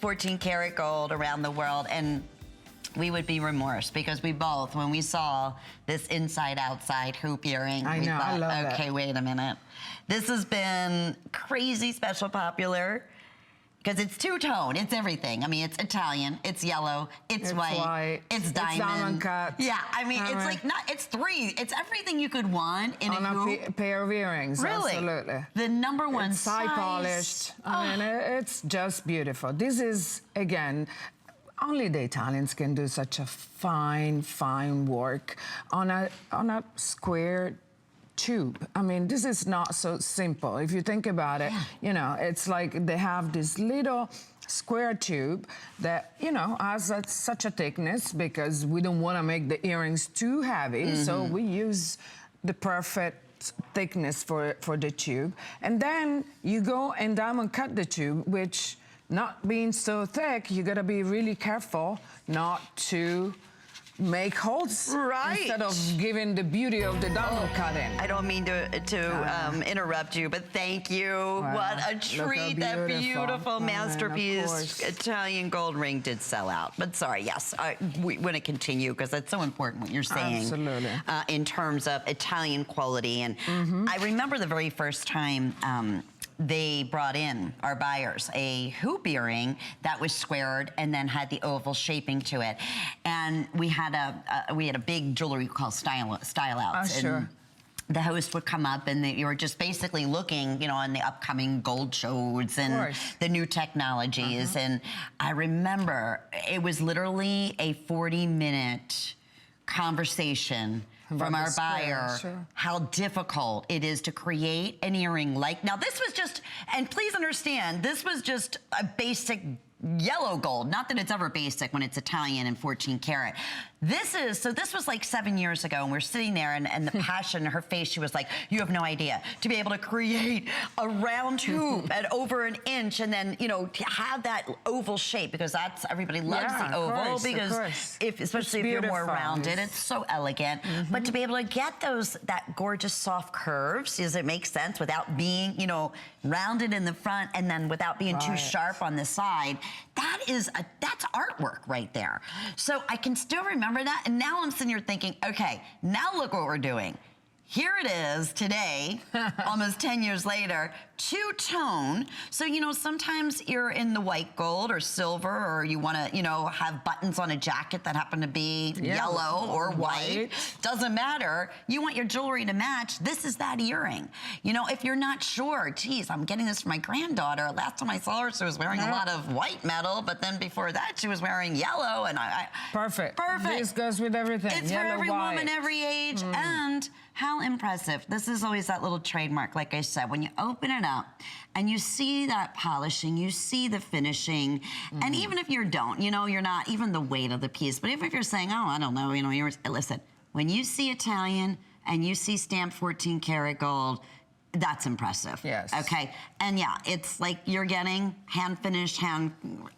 14 karat gold around the world, and we would be remorse because we both, when we saw this inside-outside hoop earring, we thought, I love okay, wait a minute. This has been crazy special popular because it's two-tone, it's everything. I mean, it's Italian, it's yellow, it's white, it's diamond. It's DiamondCut. Yeah, I mean, it's like it's three. It's everything you could want in on a hoop. Pair of earrings. Really? Absolutely. The number one it's size. high polished. I mean, it's just beautiful. This is, again, only the Italians can do such a fine, fine work on a square tube. I mean, this is not so simple. If you think about it, you know, it's like they have this little square tube that, you know, has such a thickness because we don't want to make the earrings too heavy. So we use the perfect thickness for the tube. And then you go and diamond cut the tube, which, not being so thick, you gotta be really careful not to make holes instead of giving the beauty of the diamond cutting. I don't mean to interrupt you, but thank you. Wow. What a treat. That beautiful masterpiece Italian gold ring did sell out. But sorry, yes, we want to continue because that's so important what you're saying. Absolutely. In terms of Italian quality. And I remember the very first time they brought in, our buyers, a hoop earring that was squared and then had the oval shaping to it. And we had a big jewelry called style outs. Sure. The host would come up and you were just basically looking, you know, on the upcoming gold shows and the new technologies. And I remember it was literally a 40-minute conversation from our buyer, how difficult it is to create an earring like, now this was just, and please understand, this was just a basic yellow gold, not that it's ever basic when it's Italian and 14 karat. This was like 7 years ago, and we're sitting there, and the passion in her face, she was like, you have no idea, to be able to create a round hoop at over an inch, and then, you know, to have that oval shape, because that's, everybody loves the oval, because especially if you're more rounded, it's so elegant. But to be able to get that gorgeous soft curves, does it make sense, without being, you know, rounded in the front, and then without being too sharp on the side, that's artwork right there. So I can still remember that, and now I'm sitting here thinking, okay, now look what we're doing. Here it is today, almost 10 years later, two-tone. So, you know, sometimes you're in the white gold or silver, or you want to, you know, have buttons on a jacket that happen to be yellow or white. Doesn't matter. You want your jewelry to match. This is that earring. You know, if you're not sure, geez, I'm getting this for my granddaughter. Last time I saw her, she was wearing a lot of white metal, but then before that, she was wearing yellow, and Perfect. Perfect. This goes with everything. It's yellow, for every white. woman, every age, and how impressive. This is always that little trademark, like I said, when you open it up and you see that polishing, you see the finishing, and even if you don't, you know, you're not, even the weight of the piece, but even if you're saying, oh, I don't know, you know, listen, when you see Italian and you see stamped 14 karat gold, that's impressive. Yes. Okay. And yeah, it's like you're getting hand finished,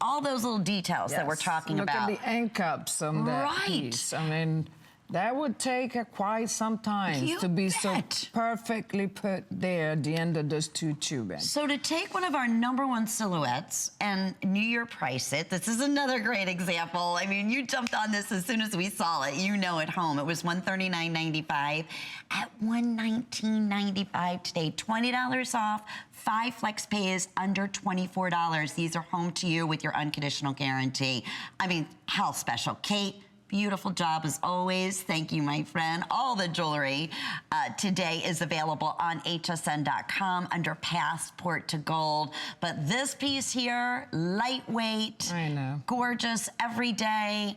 all those little details that we're talking about. Look at the end cups on that piece. I mean, that would take quite some time to be so perfectly put there at the end of those two tubing. So to take one of our @1 silhouettes and New Year price it, this is another great example. I mean, you jumped on this as soon as we saw it. You know at home. It was $139.95 at $119.95 today. $20 off. 5 flex pays under $24. These are home to you with your unconditional guarantee. I mean, how special. Kate, beautiful job as always. Thank you, my friend. All the jewelry today is available on hsn.com under Passport to Gold. But this piece here, lightweight, gorgeous, every day.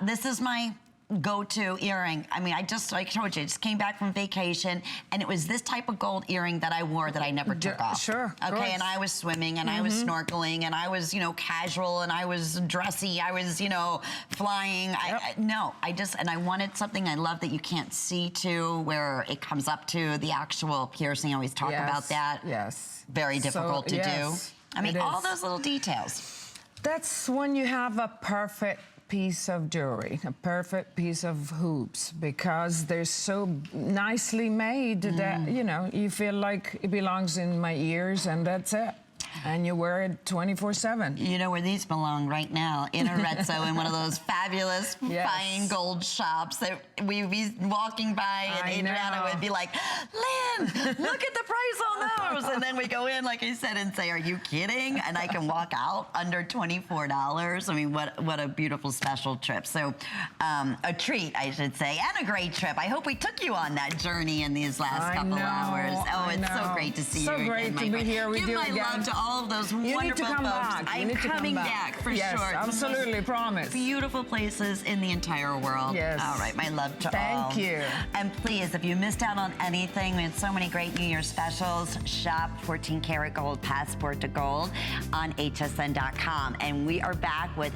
This is my go-to earring. I mean, like I told you, I just came back from vacation, and it was this type of gold earring that I wore that I never took off. Sure. Okay, and I was swimming, and I was snorkeling, and I was, you know, casual, and I was dressy, I was, you know, flying. And I wanted something I love that you can't see to, where it comes up to the actual piercing. I always talk about that. Yes. Very difficult to do. I mean, all those little details. That's when you have a perfect piece of jewelry, a perfect piece of hoops, because they're so nicely made that, you know, you feel like it belongs in my ears, and that's it. And you wear it 24/7. You know where these belong right now? In Arezzo, in one of those fabulous Yes. fine gold shops that we'd be walking by, and Adriana would be like, Lynn, look at the price on those. And then we go in, like I said, and say, are you kidding? And I can walk out under $24. I mean, what a beautiful special trip. So a treat, I should say, and a great trip. I hope we took you on that journey in these last couple hours. Oh, it's so great to see you again. So great to be here with you again. Give my love to all of those wonderful folks. I'm coming back for yes, sure. Absolutely, promise. Beautiful places in the entire world. Yes. All right, my love to all. Thank you. And please, if you missed out on anything, we had so many great New Year specials. Shop 14 karat gold passport to gold on hsn.com. And we are back with